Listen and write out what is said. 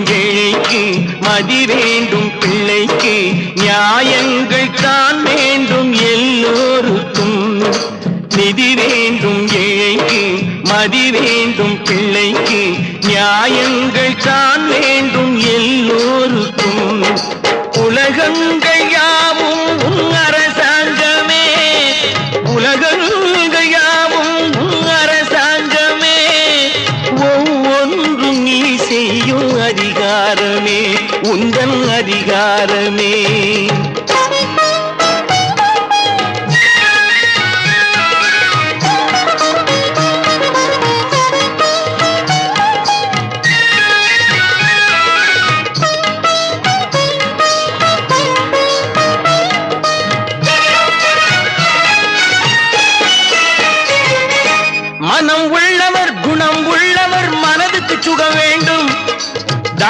ஏழைக்கு மதி வேண்டும், பிள்ளைக்கு நியாயங்கள் தான் வேண்டும். எல்லோருக்கும் நிதி வேண்டும், ஏழைக்கு மதி வேண்டும், பிள்ளைக்கு நியாயங்கள் தான் வேண்டும். எல்லோருக்கும் உலகங்கள் யாவும் உன் அரசாங்கமே, உலகங்கள் யாவும் உன் அரசாங்கமே. ஒவ்வொன்றும் நீ செய்யும் அதிகாரமே உந்தன் அதிகாரமே.